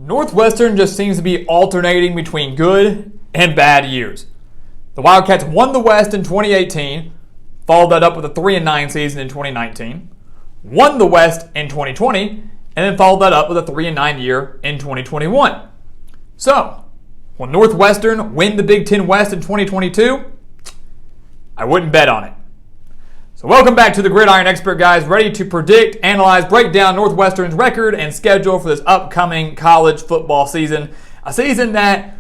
Northwestern just seems to be alternating between good and bad years. The Wildcats won the West in 2018, followed that up with a 3-9 season in 2019, won the West in 2020, and then followed that up with a 3-9 year in 2021. So, will Northwestern win the Big Ten West in 2022? I wouldn't bet on it. So welcome back to the Gridiron Expert, guys, ready to predict, analyze, break down Northwestern's record and schedule for this upcoming college football season. A season that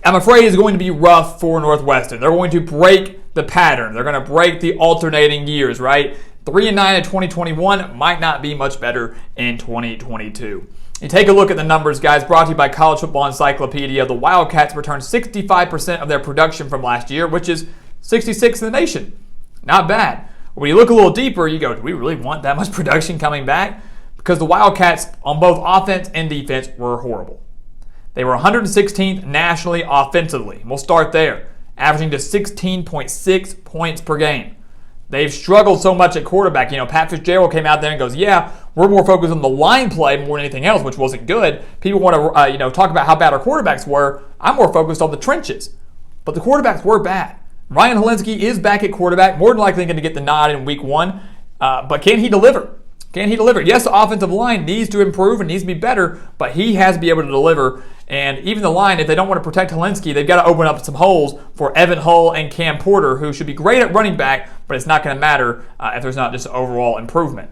I'm afraid is going to be rough for Northwestern. They're going to break the pattern. They're going to break the alternating years, right? 3-9 in 2021 might not be much better in 2022. You take a look at the numbers, guys, brought to you by College Football Encyclopedia. The Wildcats returned 65% of their production from last year, which is 66th in the nation. Not bad. When you look a little deeper, you go, do we really want that much production coming back? Because the Wildcats on both offense and defense were horrible. They were 116th nationally offensively. We'll start there, averaging to 16.6 points per game. They've struggled so much at quarterback. You know, Pat Fitzgerald came out there and goes, yeah, we're more focused on the line play more than anything else, which wasn't good. People want to talk about how bad our quarterbacks were. I'm more focused on the trenches. But the quarterbacks were bad. Ryan Helinski is back at quarterback, more than likely going to get the nod in week one. But can he deliver? Can he deliver? Yes, the offensive line needs to improve and needs to be better, but he has to be able to deliver. And even the line, if they don't want to protect Helinski, they've got to open up some holes for Evan Hull and Cam Porter, who should be great at running back, but it's not going to matter if there's not just overall improvement.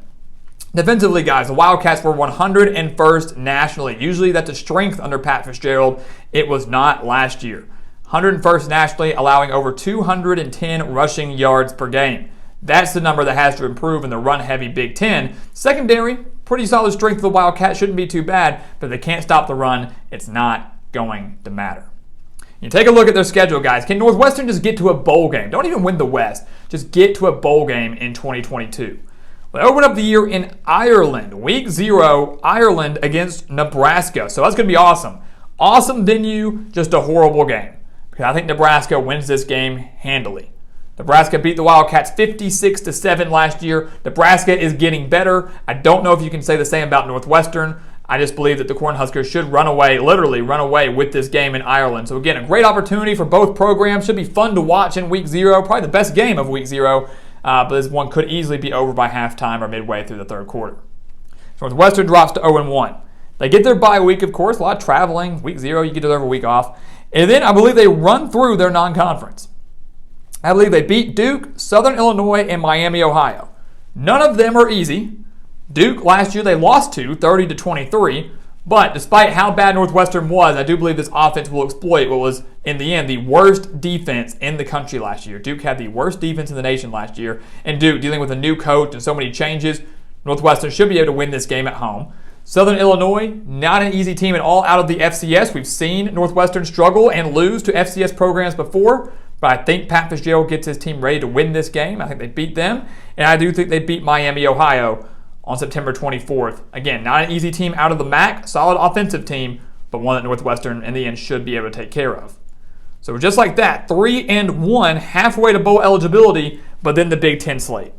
Defensively, guys, the Wildcats were 101st nationally. Usually that's a strength under Pat Fitzgerald. It was not last year. 101st nationally, allowing over 210 rushing yards per game. That's the number that has to improve in the run-heavy Big Ten. Secondary, pretty solid strength of the Wildcats, shouldn't be too bad, but if they can't stop the run, it's not going to matter. You take a look at their schedule, guys. Can Northwestern just get to a bowl game? Don't even win the West. Just get to a bowl game in 2022. They open up the year in Ireland. Week 0, Ireland against Nebraska. So that's going to be awesome. Awesome venue, just a horrible game. Because I think Nebraska wins this game handily. Nebraska beat the Wildcats 56-7 last year. Nebraska is getting better. I don't know if you can say the same about Northwestern. I just believe that the Cornhuskers should run away, literally run away with this game in Ireland. So again, a great opportunity for both programs. Should be fun to watch in week 0. Probably the best game of week 0. But this one could easily be over by halftime or midway through the third quarter. So Northwestern drops to 0-1. They get their bye week, of course. A lot of traveling. Week 0, you get another week off. And then I believe they run through their non-conference. I believe they beat Duke, Southern Illinois, and Miami, Ohio. None of them are easy. Duke, last year, they lost to 30-23. But despite how bad Northwestern was, I do believe this offense will exploit what was, in the end, the worst defense in the country last year. Duke had the worst defense in the nation last year. And Duke, dealing with a new coach and so many changes, Northwestern should be able to win this game at home. Southern Illinois, not an easy team at all out of the FCS. We've seen Northwestern struggle and lose to FCS programs before, but I think Pat Fitzgerald gets his team ready to win this game. I think they beat them, and I do think they beat Miami, Ohio on September 24th. Again, not an easy team out of the MAC, solid offensive team, but one that Northwestern in the end should be able to take care of. So just like that, 3-1, halfway to bowl eligibility, but then the Big Ten slate.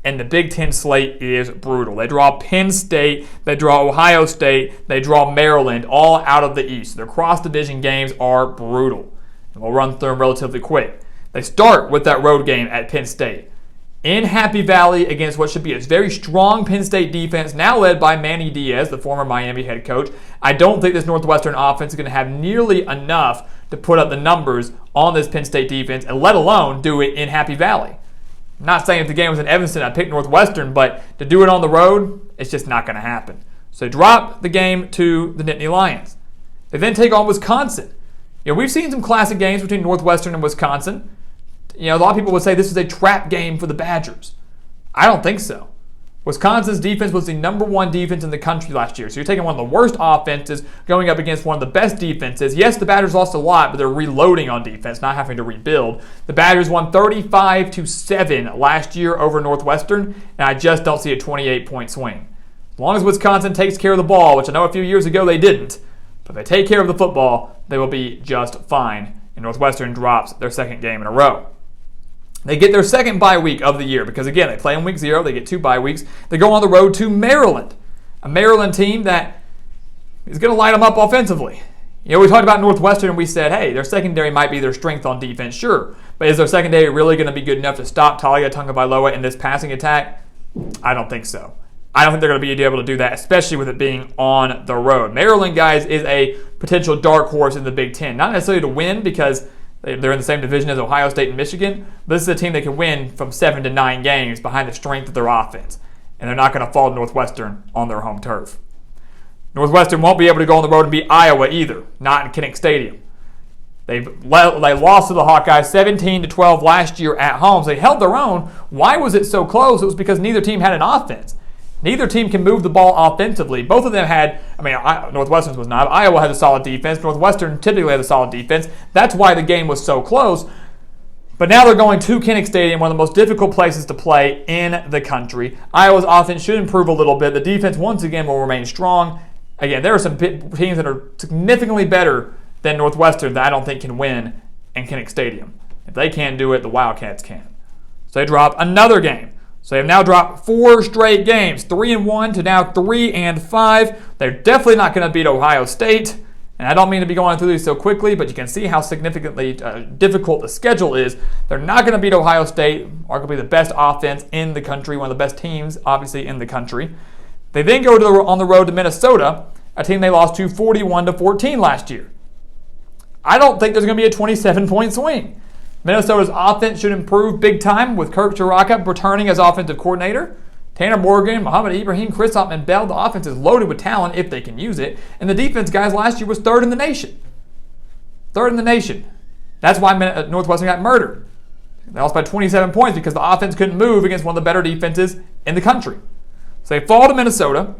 And the Big Ten slate is brutal. They draw Penn State, they draw Ohio State, they draw Maryland, all out of the East. Their cross-division games are brutal. And we'll run through them relatively quick. They start with that road game at Penn State. In Happy Valley against what should be a very strong Penn State defense, now led by Manny Diaz, the former Miami head coach. I don't think this Northwestern offense is going to have nearly enough to put up the numbers on this Penn State defense, and let alone do it in Happy Valley. I'm not saying if the game was in Evanston, I'd pick Northwestern, but to do it on the road, it's just not going to happen. So they drop the game to the Nittany Lions. They then take on Wisconsin. You know, we've seen some classic games between Northwestern and Wisconsin. You know, a lot of people would say this is a trap game for the Badgers. I don't think so. Wisconsin's defense was the #1 defense in the country last year. So you're taking one of the worst offenses going up against one of the best defenses. Yes, the Badgers lost a lot, but they're reloading on defense, not having to rebuild. The Badgers won 35-7 last year over Northwestern, and I just don't see a 28-point swing. As long as Wisconsin takes care of the ball, which I know a few years ago they didn't, but if they take care of the football, they will be just fine. And Northwestern drops their second game in a row. They get their second bye week of the year because, again, they play in week 0. They get 2 bye weeks. They go on the road to Maryland, a Maryland team that, He's going to light them up offensively. You know, we talked about Northwestern and we said, hey, their secondary might be their strength on defense, sure. But is their secondary really going to be good enough to stop Talia Tagovailoa in this passing attack? I don't think so. I don't think they're going to be able to do that, especially with it being on the road. Maryland, guys, is a potential dark horse in the Big Ten. Not necessarily to win because they're in the same division as Ohio State and Michigan, but this is a team that can win from 7 to 9 games behind the strength of their offense. And they're not going to fall to Northwestern on their home turf. Northwestern won't be able to go on the road and beat Iowa either, not in Kinnick Stadium. They lost to the Hawkeyes 17-12 last year at home. So they held their own. Why was it so close? It was because neither team had an offense. Neither team can move the ball offensively. Both of them had, Northwestern's was not. Iowa has a solid defense. Northwestern typically has a solid defense. That's why the game was so close. But now they're going to Kinnick Stadium, one of the most difficult places to play in the country. Iowa's offense should improve a little bit. The defense, once again, will remain strong. Again, there are some teams that are significantly better than Northwestern that I don't think can win in Kinnick Stadium. If they can't do it, the Wildcats can. So they drop another game. So they have now dropped 4 straight games, 3-1 to now 3-5. They're definitely not going to beat Ohio State. And I don't mean to be going through these so quickly, but you can see how significantly difficult the schedule is. They're not going to beat Ohio State, arguably the best offense in the country, one of the best teams, obviously, in the country. They then go on the road to Minnesota, a team they lost to 41-14 last year. I don't think there's going to be a 27-point swing. Minnesota's offense should improve big time with Kirk Chiraka returning as offensive coordinator. Tanner Morgan, Muhammad Ibrahim, Chris Ottman-Bell, the offense is loaded with talent if they can use it. And the defense, guys, last year was 3rd in the nation. 3rd in the nation. That's why Northwestern got murdered. They lost by 27 points because the offense couldn't move against one of the better defenses in the country. So they fall to Minnesota.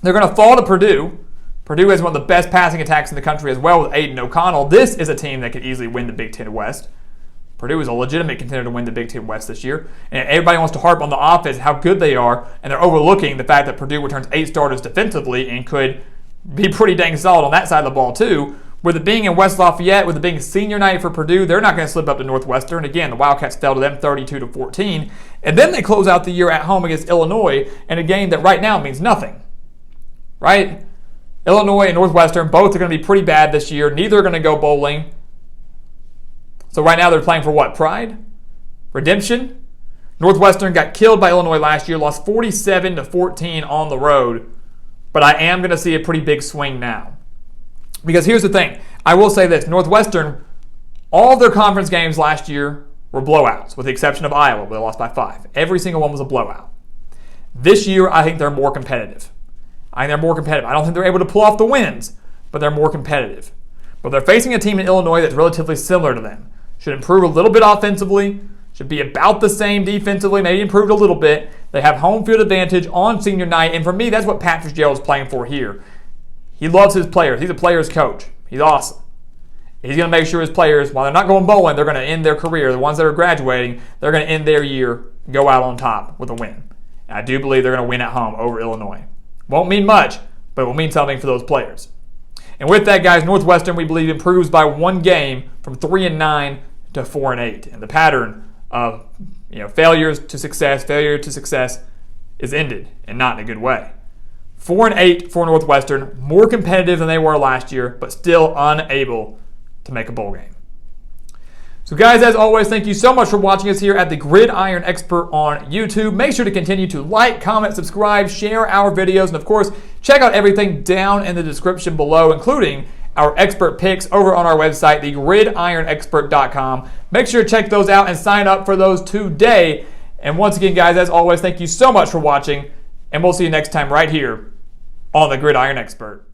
They're going to fall to Purdue. Purdue has one of the best passing attacks in the country as well with Aiden O'Connell. This is a team that could easily win the Big Ten West. Purdue is a legitimate contender to win the Big Ten West this year. And everybody wants to harp on the offense, how good they are, and they're overlooking the fact that Purdue returns 8 starters defensively and could be pretty dang solid on that side of the ball too. With it being in West Lafayette, with it being senior night for Purdue, they're not going to slip up to Northwestern. Again, the Wildcats fell to them 32-14. And then they close out the year at home against Illinois in a game that right now means nothing. Right? Illinois and Northwestern, both are going to be pretty bad this year. Neither are going to go bowling. So right now they're playing for what? Pride? Redemption? Northwestern got killed by Illinois last year, lost 47-14 on the road. But I am going to see a pretty big swing now. Because here's the thing. I will say this. Northwestern, all of their conference games last year were blowouts, with the exception of Iowa, where they lost by 5. Every single one was a blowout. This year, I think they're more competitive. I don't think they're able to pull off the wins, but they're more competitive. But they're facing a team in Illinois that's relatively similar to them. Should improve a little bit offensively, should be about the same defensively, maybe improved a little bit. They have home field advantage on senior night, and for me, that's what Pat Fitzgerald is playing for here. He loves his players. He's a player's coach. He's awesome. He's going to make sure his players, while they're not going bowling, they're going to end their career. The ones that are graduating, they're going to end their year, go out on top with a win. And I do believe they're going to win at home over Illinois. Won't mean much, but it will mean something for those players. And with that, guys, Northwestern, we believe, improves by 1 game from 3-9 to 4-8. And the pattern of failure to success is ended, and not in a good way. 4-8 for Northwestern, more competitive than they were last year, but still unable to make a bowl game. So guys, as always, thank you so much for watching us here at the Gridiron Expert on YouTube. Make sure to continue to like, comment, subscribe, share our videos, and of course, check out everything down in the description below, including our expert picks over on our website, thegridironexpert.com. Make sure to check those out and sign up for those today. And once again, guys, as always, thank you so much for watching, and we'll see you next time right here on the Gridiron Expert.